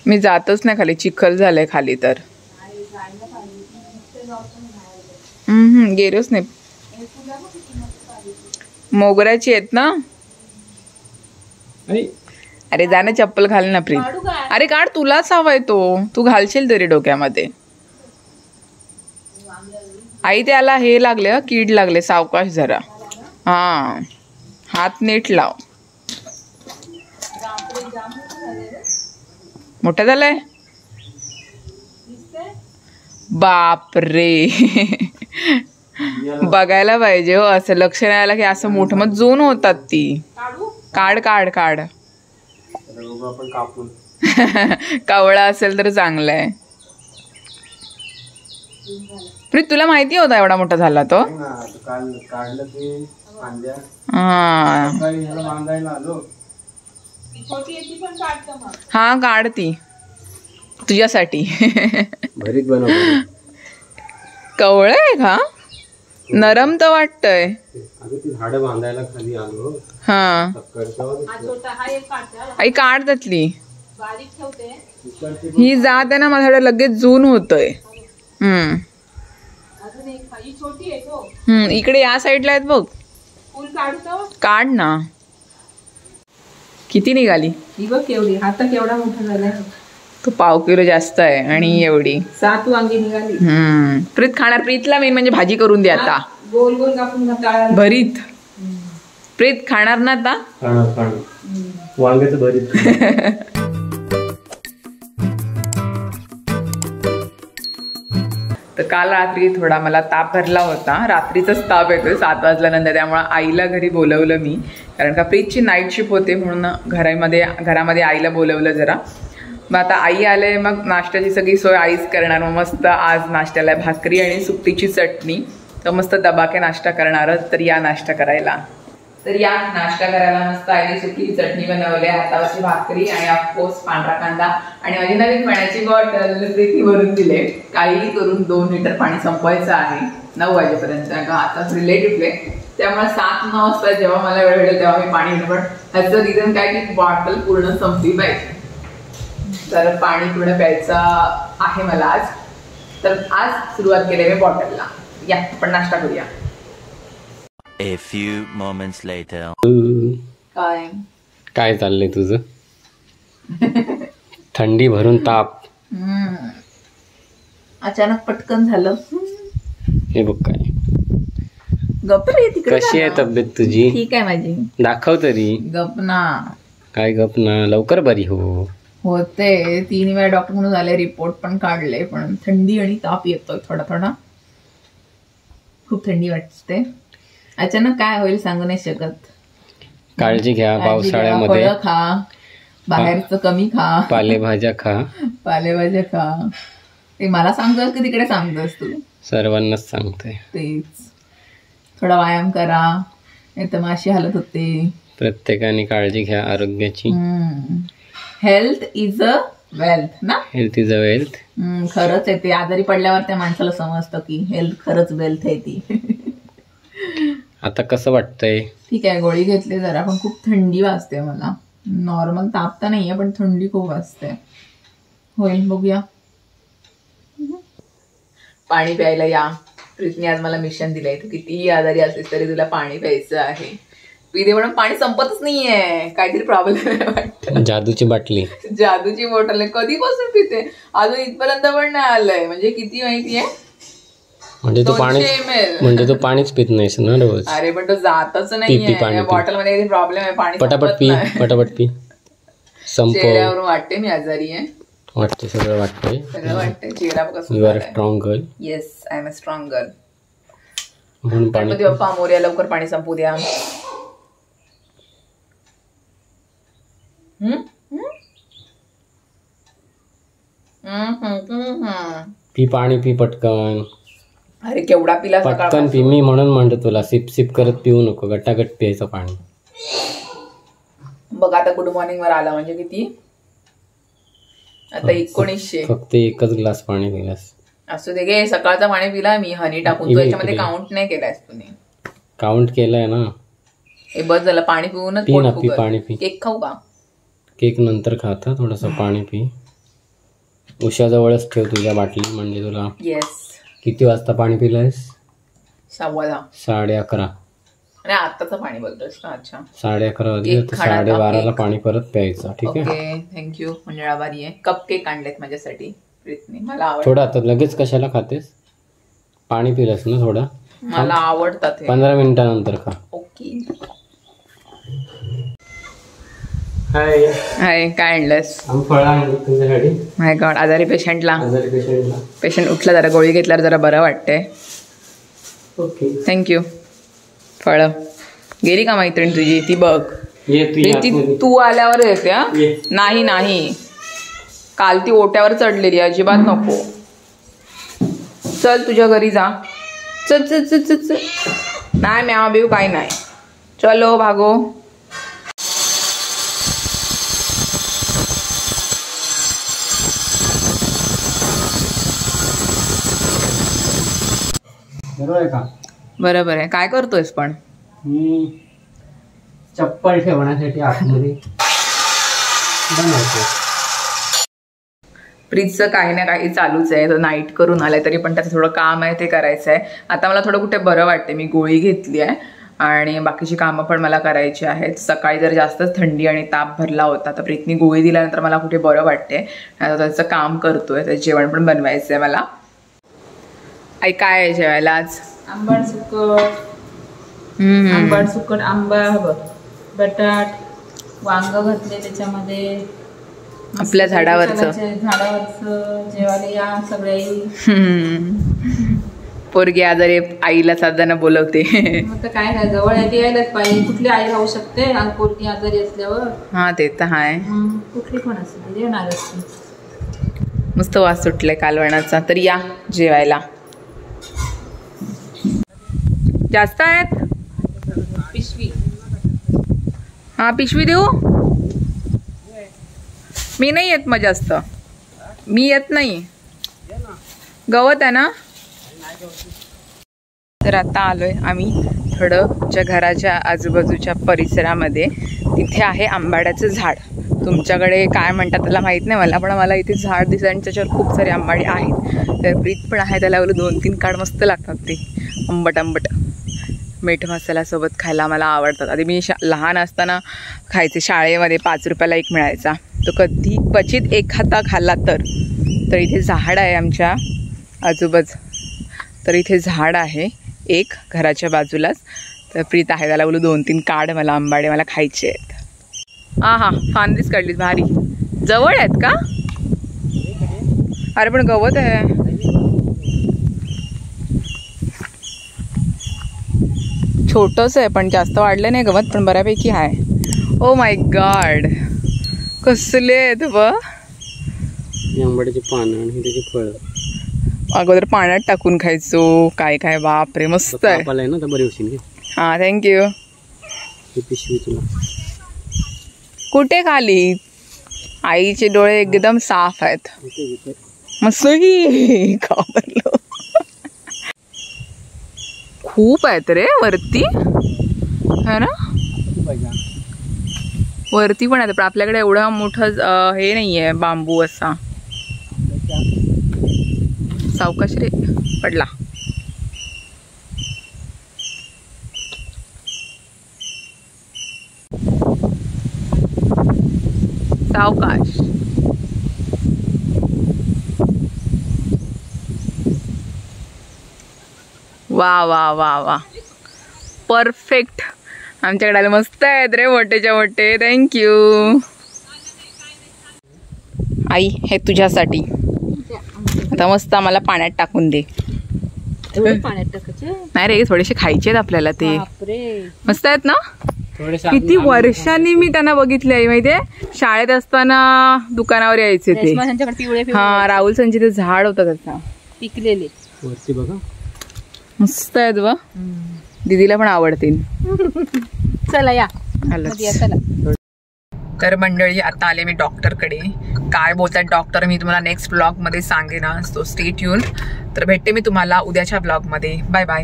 मी जातच नाही खाली, चिखल झालंय खाली तर. गेलोच नाही. मोगऱ्याची आहेत ना. अरे जा ना, चप्पल घाल ना प्रीत. अरे काढ, तुलाच हवाय तो, तू घालशील तरी डोक्यामध्ये. आई त्याला हे लागले, कीड लागले, सावकाश जरा. हा, हात नीट लाव. मोठा झालाय बापरे. बघायला पाहिजे हो, असं लक्ष नाही आलं की असं मोठं मग जून होतात ती. काढ काढ काढ. कवळा असेल तर चांगलं आहे. प्रीत तुला माहिती होता एवढा मोठा झाला तो. हा काढ ती तुझ्यासाठी. कवळ आहे का, नरम तर वाटतय. हा आई काढ त्यातली. ही जात आहे ना, माझ्या लगेच जून होतय. इकडे या साईडला आहेत बघ. काढ ना. किती निघाली ही बघ केवढी, आता केवढा मोठा झालाय तो. 1/2 किलो जास्त आहे आणि एवढी 7 वांगी निघाली. प्रीत खाणार. प्रीतला मेन म्हणजे भाजी करून दे आता, गोल गोल कापून भरीत. प्रीत खाणार ना आता. वांग्याचं भरीत. तर काल रात्री थोडा मला ताप भरला होता. रात्रीचाच ताप येतोय 7 वाजल्यानंतर. त्यामुळे आईला घरी बोलवलं मी, कारण का प्रीतची नाईट शिफ्ट होते म्हणून घरामध्ये आईला बोलवलं जरा. मग आता आई आले, मग नाश्त्याची सगळी सोय आईच करणार. मग मस्त आज नाश्त्याला भाकरी आणि सुकटीची चटणी. तर मस्त दबाके नाश्ता करणार. तर या नाश्ता करायला. तर या नाश्ता करायला मस्त आईने सुकटीची चटणी बनवली, हातावरची भाकरी आणि ऑफकोर्स पांढरा कांदा आणि माझी नवीन पाण्याची बॉटल प्रीती भरून दिले. काही करून 2 लिटर पाणी संपवायचं आहे 9 वाजेपर्यंत. का आता रिलेट उठले, त्यामुळे 7-9 वाजता जेव्हा मला वेळ मिळेल तेव्हा मी पाणी घेतो. पण ह्याचं रिझन काय की बॉटल पूर्ण संपली पाहिजे. तर पाणी पूर्ण प्यायचं आहे मला आज. तर आज सुरुवात केली मी बॉटलला. या आपण नाश्ता करूया. A few moments later. काय चाललंय तुझं? थंडी भरून ताप. अचानक पटकन झालं. हे बघ काय. गप्प रे तिकडे. कशी आहे तब्येत तुझी? ठीक आहे माझी. दाखव तरी. गप ना. काय गप ना, लवकर बरी हो. होते 3 वेळा डॉक्टर म्हणून झाले, रिपोर्ट पण काढले, पण थंडी आणि ताप येतोय थोडा थोडा. खूप थंडी वाटते. अचानक काय होईल सांगू नाही शकत. काळजी घ्या. पावसाळ्यामध्ये फळं खा, बाहेरचं कमी खा, पालेभाज्या खा. पालेभाज्या खा. ते मला सांगतोस की तिकडे सांगतोस तू? सर्वांनाच सांगतोय तेच. थोडा व्यायाम करा, नाही तर अशी हालत होते. प्रत्येकाने काळजी घ्या आरोग्याची. हेल्थ इज अ वेल्थ ना. Health is a wealth. खरंच आहे ते. आजारी पडल्यावर त्या माणसाला समजतं की हेल्थ खरंच वेल्थ आहे ती. आता कसं वाटतंय? ठीक आहे, गोळी घेतली जरा, पण खूप थंडी वाजते मला. नॉर्मल ताप तर नाहीये, पण थंडी खूप वाजते. होईल, बघूया. पाणी प्यायला या. प्रीतने आज मला मिशन दिलंय, तू कितीही आजारी असलीस तरी तुला पाणी प्यायचं आहे. पिते म्हणून पाणी संपतच नाहीये. काहीतरी प्रॉब्लेम आहे वाटतं. जादूची बाटली, जादूची बॉटल आहे. कधीपासून पिते, अजून इथपर्यंत पण नाही आलंय. म्हणजे किती माहितीये, म्हणजे तू पाणीच पित नाहीस ना रोज. अरे पण तो जातच नाहीये. बॉटल मध्ये काही प्रॉब्लेम आहे. पाणी पटापट पी, पटापट पी. चेहऱ्यावरून वाटते मी आजारी आहे. वाटते, सगळं वाटतंय. सगळं वाटतंय. चेहरा कसं. You are a strong girl. Yes, I am a strong girl. म्हणून गणपती बाप्पा मोरया, लवकर पाणी संपू द्या. पी पाणी, पी पटकन. अरे केवढा पिला पटकन पी. मी म्हणून म्हणतो तुला, सिप सिप करत पिऊ नको, गटागट प्यायचं पाणी. बघ आता गुड मॉर्निंग वर आला म्हणजे किती, आता 1900. फक्त एकच ग्लास पाणी पिलास. असू दे गे, सकाळचं पाणी पिला मी हनी टाकून. तो याच्यामध्ये काउंट नाही केलायस तुम्ही. काउंट केलंय ना. हे बस झालं, पाणी पिऊनच. पी ना, पी पाणी पी. केक खाऊ का? केक नंतर खाता, थोडंसं पाणी पी. उशाजवळच ठेव तुझ्या बाटली, म्हणजे तुला येस. किती वाजता पाणी पिलंयस? 11:15. 11:30. आणि आत्ताचं पाणी बोलतोस का? अच्छा. 11:30 वाजले एक तर खाण्याचा 12:30ला केक. पाणी परत प्यायचं. ठीक आहे. Okay, thank you. म्हणजे आभारी आहे. कप केक आणलेत माझ्यासाठी प्रीतने. मला आवडतं. थोडं आता लगेच कशाला खातेस? पाणी पिलंस ना थोडं. मला आवडतात हे. 15 मिनिटानंतर खा. ओके. हाय. हाय, काय आणलंस? फळं आणली तुझ्यासाठी. माय गॉड, आजारी पेशंटला. आजारी पेशंटला. पेशंट उठला, जरा गोळी घेतल्यावर जरा बरं वाटतंय. ओके. थँक्यू. फळं गेली का मैत्रीण तुझी? ती बघ. ये तू ती तू आल्यावर येते. हा, ये. नाही नाही, काल ती ओट्यावर चढलेली, अजिबात नको. चल तुझ्या घरी जा. चल चल चल चल चल. नाही म्याव बिव काही नाही. चलो भागो. बरोबर आहे का? बरोबर आहे. काय करतोयस पण? चप्पल ठेवण्यासाठी आतमध्ये बनवतो. प्रीतचं काही ना काही चालूच आहे. तो नाईट करून आलाय, तरी पण त्याचं थोडं काम आहे, ते करायचं आहे. आता मला थोडं कुठे बरं वाटते. मी गोळी घेतली आहे आणि बाकीची कामं पण मला करायची आहेत. सकाळी जर जास्तच थंडी आणि ताप भरला होता, तर प्रीतनी गोळी दिल्यानंतर मला कुठे बरं वाटते. आता त्याचं काम करतोय, त्याचं जेवण पण बनवायचं आहे मला. आई काय आहे जेवायला आज? आंबट सुकट आंबा, बटाट, वांग घातले त्याच्यामध्ये. आपल्या झाडावरचं जेवायला या सगळे. पोरगी आजारी आईला साधारण बोलवते. मग काय जवळ आहे ते यायलाच पाहिजे. कुठली आई राहू शकते पोरगी आजारी असल्यावर? हा, ते तर आहे. कुठली पण असते येणार असते. मस्त वास सुटलाय कालवणाचा. तर या जेवायला. जास्त आहेत? पिशवी. हा, पिशवी देऊ? मी नाही येत मग जास्त. मी येत नाही. गवत आहे ना. तर आता आलोय आम्ही थोडं घराच्या आजूबाजूच्या परिसरामध्ये. तिथे आहे आंबाड्याचं झाड. तुमच्याकडे काय म्हणतात त्याला माहीत नाही मला, पण मला इथे झाड दिसत आणि त्याच्यावर खूप सारे आंबाडे आहेत. तर प्रीत पण आहे. त्याला 2-3 काढ मस्त लागतात ते आंबट आंबट. मीठ मसाल्यासोबत खायला मला आवडतात. आधी मी लहान असताना खायचे. शाळेमध्ये 5 रुपयाला एक मिळायचा. तो कधी क्वचित एक खाता खाल्ला तर इथे झाड आहे आमच्या आजूबाजू. तर इथे झाड आहे एक घराच्या बाजूलाच. तर प्रीत आहे, त्याला बोलू 2-3 काढ, मला आंबाडे मला खायचे आहेत. हा, फांदीच काढलीत, भारी. जवळ आहेत का? अरे पण गवत आहे. छोटंच आहे पण जास्त वाढलं नाही गवत, पण बऱ्यापैकी आहे. ओ माय गॉड, कसले आहेत ब. आंबाड्याची पानं आणि त्याची फळं. अगोदर पाण्यात टाकून खायचो. काय काय, बापरे, मस्त आहे ना. तर बरी होशील. हा, थँक्यू. पिशवी तुला. कुठे खाली? आईचे डोळे एकदम साफ आहेत. मस्त की घाबरलो. खूप आहेत रे वरती, है ना? वरती पण आहेत, पण आपल्याकडे एवढं मोठं हे नाहीये बांबू असा. सावकाश रे, पडला. सावकाश. वा वा वा वा, परफेक्ट. आमच्याकडे आले मस्त आहेत रे, मोठेच्या मोठे. थँक्यू आई, हे तुझ्यासाठी. आता मस्त आम्हाला पाण्यात टाकून दे. पाण्यात टाकायचे नाही रे, थोडेसे खायचे आहेत आपल्याला ते. मस्त आहेत ना. किती वर्षांनी मी त्यांना बघितले आहे माहितीये. शाळेत असताना दुकानावर यायचे ते. हा, राहुल संजीचं झाड होतं त्याचा, पिकलेले. वरती बघा, मस्त आहेत ब. दीदीला पण आवडतील. चला या. तर मंडळी, आता आले मी डॉक्टरकडे. काय बोलतात डॉक्टर मी तुम्हाला नेक्स्ट ब्लॉग मध्ये सांगेन. So stay tune. तर भेटते मी तुम्हाला उद्याच्या ब्लॉग मध्ये. Bye bye.